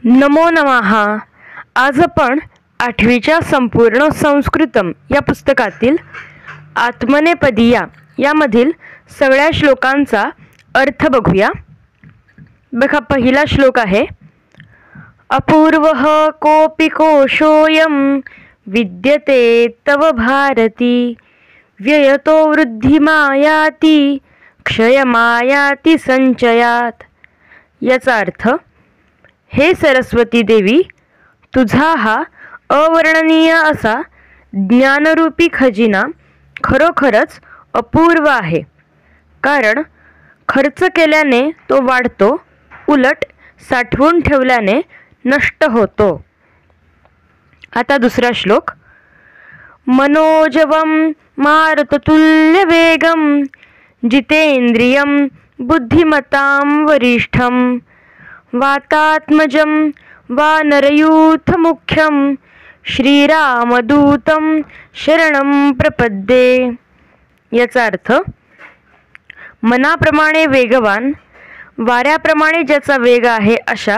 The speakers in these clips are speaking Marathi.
नमो नमः. आज आपण 8वीच्या संपूर्ण संस्कृतम या पुस्तकातील आत्मनेपदीया यामधील सगळ्या श्लोकांचा अर्थ बघूया. बघा, पहिला श्लोक आहे, अपूर्वः कोऽपि कोशोऽयं विद्यते तव भारती व्ययतो वृद्धिमायाति क्षयमायाति संचयात. याचा अर्थ, हे सरस्वती देवी, तुझा हा अवर्णनीय असा ज्ञानरूपी खजिना खरोखरच अपूर्व आहे. कारण खर्च केल्याने तो वाढतो, उलट साठवून ठेवल्याने नष्ट होतो. आता दुसरा श्लोक, मनोजवं मारुततुल्यवेगं जितेंद्रियं बुद्धिमतां वरिष्ठं वातात्मजं वानरयूथमुख्यं श्रीरामदूतं शरणं प्रपद्ये. याचा अर्थ, मनाप्रमाणे वेगवान, वाऱ्याप्रमाणे ज्याचा वेग आहे अशा,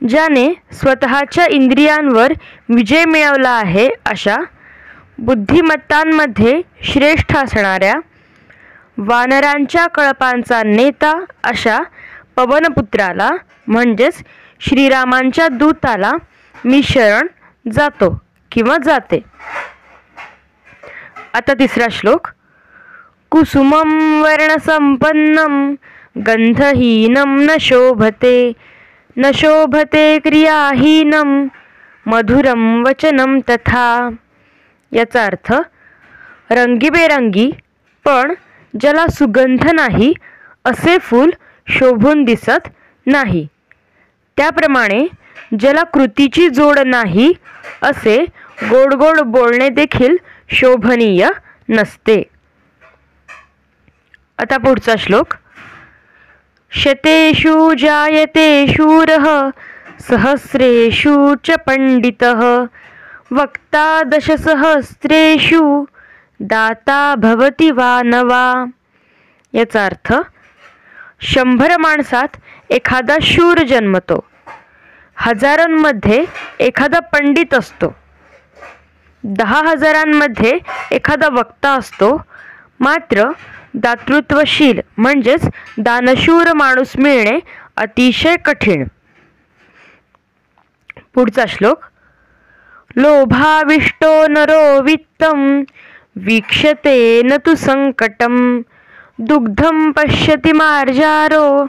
ज्याने स्वतःच्या इंद्रियांवर विजय मिळवला आहे अशा, बुद्धिमत्तांमध्ये श्रेष्ठ असणाऱ्या, वानरांच्या कळपांचा नेता अशा पवनपुत्राला म्हणजेच श्रीरामांच्या दूताला मी शरण जातो किंवा जाते. आता तिसरा श्लोक, कुसुमं वर्णसंपन्नं गंधहीनं न शोभते क्रियाहीनं मधुरं वचनं तथा. याचा अर्थ, रंगीबेरंगी पण ज्याला सुगंध नाही असे फूल शोभून दिसत नाही, त्याप्रमाणे ज्याला कृतीची जोड नाही असे गोड गोड बोलणे देखील शोभनीय नसते. आता पुढचा श्लोक, शतेषु जायते शूरः सहस्रेषु च पंडितः वक्ता दशसहस्रेषु दाता भवति वानवा. याचा अर्थ, 100 माणसात एखादा शूर जन्मतो, हजारांमध्ये एखादा पंडित असतो, 10,000 एखादा वक्ता असतो. मात्र दातृत्वशील म्हणजेच दानशूर माणूस मिळणे अतिशय कठीण. पुढचा श्लोक, लोभाविष्टो नरो वित्तं वीक्षते न तु संकटं दुग्धं पश्यति मार्जारो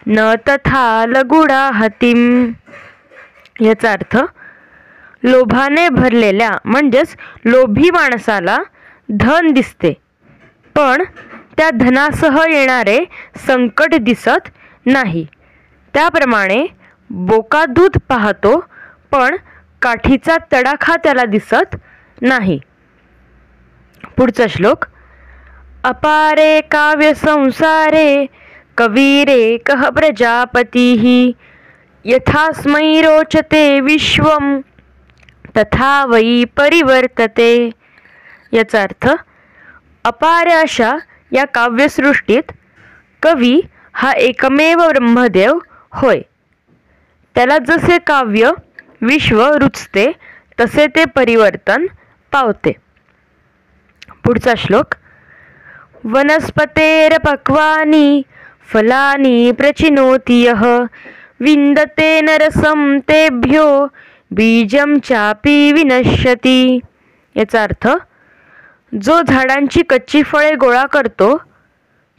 न तथा लगुडाहतीं. याचा अर्थ, लोभाने भरलेल्या म्हणजेच लोभी माणसाला धन दिसते, पण त्या धनासह येणारे संकट दिसत नाही. त्याप्रमाणे बोका दूध पाहतो, पण काठीचा तडाखा त्याला दिसत नाही. पुढचा श्लोक, अपारे काव्य संसारे कवीरे कह प्रजापतीः यथास्मै रोचते विश्वं तथा वै परिवर्तते. याचा अर्थ, अपार अशा या काव्यसृष्टीत कवी हा एकमेव ब्रह्मदेव होय. त्याला जसे काव्य विश्व रुचते तसे ते परिवर्तन पावते. पुढचा श्लोक, वनस्पतेरपक्वानि फलानि प्रचिनोति यः विन्दते नरसं तेभ्यो बीजं चापि विनश्यति. याचा अर्थ, जो झाडांची कच्ची फळे गोळा करतो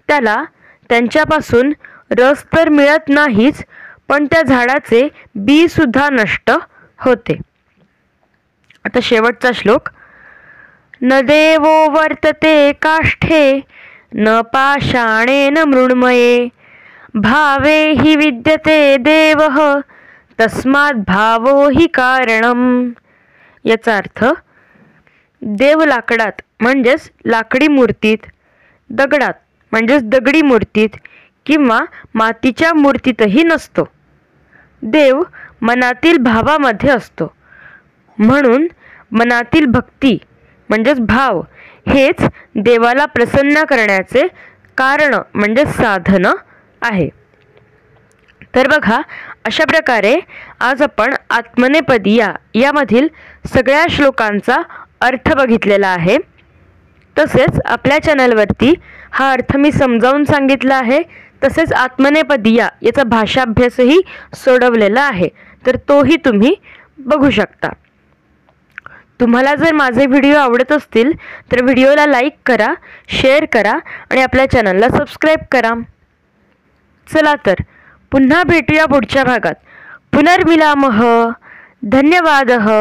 त्याला त्यांच्यापासून रस तर मिळत नाहीच, पण त्या झाडाचे बी सुद्धा नष्ट होते. आता शेवटचा श्लोक, न देवो वर्तते काष्ठे न पाषाणेन मृण्मये भावे हि विद्यते देवः तस्मात् भावो हि कारणम्. याचा अर्थ, देव लाकडात म्हणजेच लाकडी मूर्तीत, दगडात म्हणजेच दगडी मूर्तीत किंवा मातीच्या मूर्तीतही नसतो. देव मनातील भावामध्ये असतो. म्हणून मनातील भक्ती म्हणजेच भाव हेच देवाला प्रसन्न करण्याचे कारण म्हणजे साधन आहे. तर बघा, अशा प्रकारे आज आपण आत्मनेपदी यामधील सगळ्या श्लोकांचा अर्थ बघितलेला आहे. तसेच आपल्या चॅनलवरती हा अर्थ मी समजावून सांगितला आहे. तसेच आत्मनेपदी याचा भाषाभ्यासही सोडवलेला आहे, तर तोही तुम्ही बघू शकता. तुम्हाला जर माझे व्हिडिओ आवडत असतील तर व्हिडिओला लाईक करा, शेअर करा आणि आपल्या चॅनलला सबस्क्राईब करा. चला तर पुन्हा भेटूया पुढच्या भागात. पुनर्मिलामः. धन्यवादः.